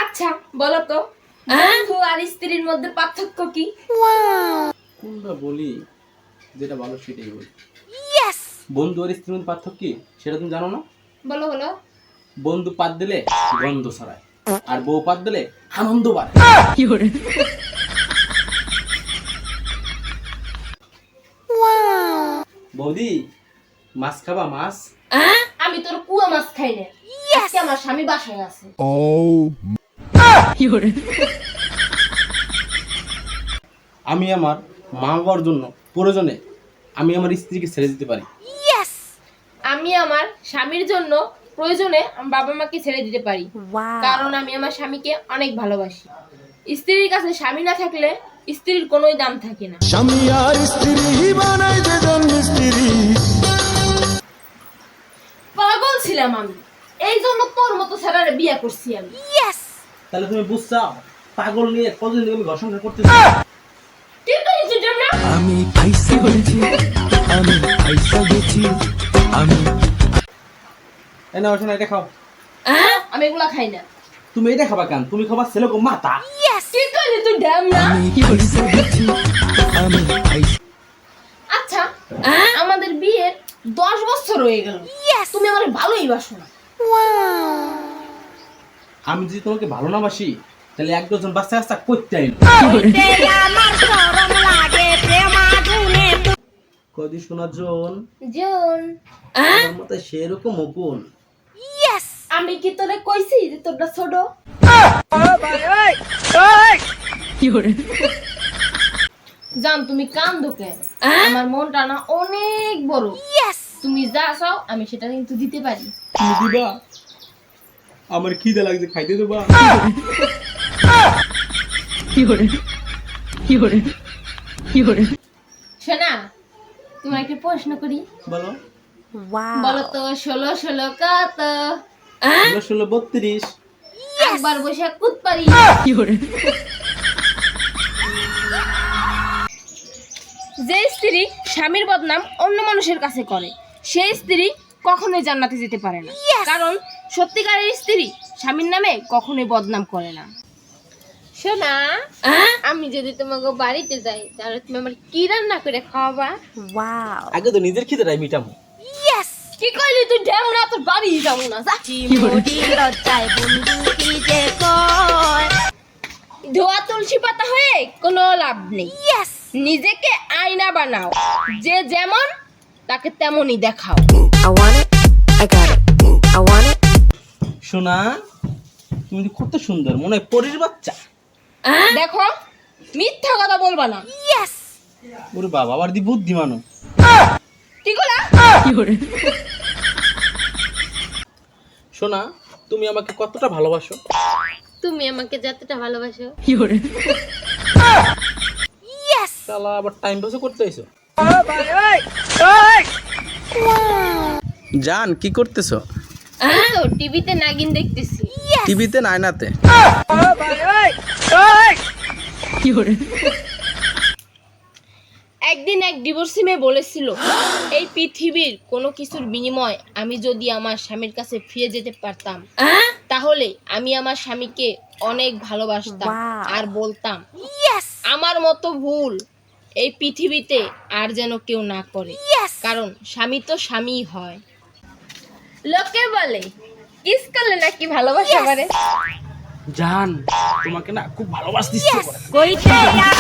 আচ্ছা বলো তো, বন্ধু আর স্ত্রীর মধ্যে পার্থক্য কি? কোনটা বলি, যেটা ভালো সেটাই বলি। Yes! বন্ধু আর স্ত্রীর মধ্যে পার্থক্য কি সেটা তুমি জানো না? বলো বলো। বন্ধু পাত দিলে গন্ধ ছড়ায়, আর বউ পাত দিলে আনন্দ বাড়ে। বৌদি, মাছ খাবা? মাছ? আমি তোর কুয়া মাছ খাই না, আজকে আমার স্বামী বাসায় আছে। আমি আমার মা বাবার জন্য প্রয়োজনে আমি আমার স্ত্রীকে ছেড়ে দিতে পারি। Yes! আমি আমার স্বামীর জন্য প্রয়োজনে আমার বাবা মাকে ছেড়ে দিতে পারি, Wow! কারণ আমি আমার স্বামীকে অনেক ভালোবাসি। স্ত্রীর কাছে স্বামী না থাকলে স্ত্রীর কোনোই দাম থাকে না। স্বামী আর স্ত্রী বানাই দেন মিস্ত্রি। পাগল ছিলাম আমি, এই জন্য তোর মতো ছেলের বিয়ে করছি আমি। Yes! তাহলে তুমি বুঝছাও পাগল নিয়ে কতদিন থেকে আমি ঘর সংসার করতেছি। কি করেছিস জানা? আমি ফাইসা গেছি, আমি ফাইসা গেছি, আমি এই নাও শোনা, এটা খাও। আমি এগুলা খাই না। তুমি এটা খাবা কেন? তুমি খাবা ছেলে গো মাথা। Yes! কি করলি তুই ড্যাম না? ফাইসা গেছি, আমি ফাইসা। আচ্ছা, আমাদের বিয়ের 10 বছর হয়ে গেল, Yes! তুমি আমার ভালোই বাসো না। Wow! আমি যদি তোমাকে ভালো না বাসি তাহলে এক ডজন বাচ্চা কাচ্চা করতে আইন। কদি শোনা জন জন, আমার মতো সেরকম ওপন। Yes! আমি কি তোরে কইছি যে তোরটা ছোট? জান তুমি কান্দো কেন? আমার মনটা না অনেক বড়। Yes! তুমি যা চাও আমি সেটা কিন্তু দিতে পারি। তুমি দিবা? আমার খিদে লাগছে, খাইতে দেবা? শোনা, তোমার একটা প্রশ্ন করি। বলো। Wow! বলো তো 16 16 কত? 16 32। একবার বসে কুদ পারি। যে স্ত্রী স্বামীর বদনাম অন্য মানুষের কাছে করে, সেই স্ত্রী কখনোই জান্নাতে যেতে পারে না। কারণ সত্যিকারের স্ত্রী স্বামীর নামে কখনোই বদনাম করে না। শোনা, আমি যদি তোমাকে বাড়িতে যাই তাহলে তুমি আমার কি রান্না করে খাওয়াবা? Wow! আগে তো নিজের খিদেটাই মিটামো। Yes! কি কইলি তুই? ঢ্যাম না, তোর বাড়ি যাবো না, যা। ধোয়া তুলসী পাতা হয়ে কোনো লাভ নেই। Yes! নিজেকে আয়না বানাও, যে যেমন তাকে তেমনই দেখাও। I want it. I got it. I want it. শোনা, তুমি তো কত সুন্দর, মনে হয় পরীর বাচ্চা। দেখো, মিথ্যা কথা বলবা না। Yes! ওরে বাবা, আবার দি বুদ্ধিমানও। কি কইলা? শোনা, তুমি আমাকে কতটা ভালোবাসো? তুমি আমাকে যতটা ভালোবাসো। Yes! শালা আবার টাইম পাসও করতে আইছো। জান, কি করতেছো? আমি তো টিভিতে নাগিন দেখতেছি। টিভিতে না আয়নাতে? একদিন এক ডিভোর্সি মেয়ে বলেছিল, এই পৃথিবীর কোনো কিছুর বিনিময় আমি যদি আমার স্বামীর কাছে ফিরে যেতে পারতাম তাহলে আমি আমার স্বামীকে অনেক ভালোবাসতাম Wow. আর বলতাম Yes! আমার মতো ভুল এই পৃথিবীতে আর যেন কেউ না করে, Yes! কারণ স্বামী তো স্বামীই হয়। লোকে বলে কিস করলে নাকি ভালোবাসা করে। জান, তোমাকে না খুব ভালোবাসতে ইচ্ছে করে। Yes!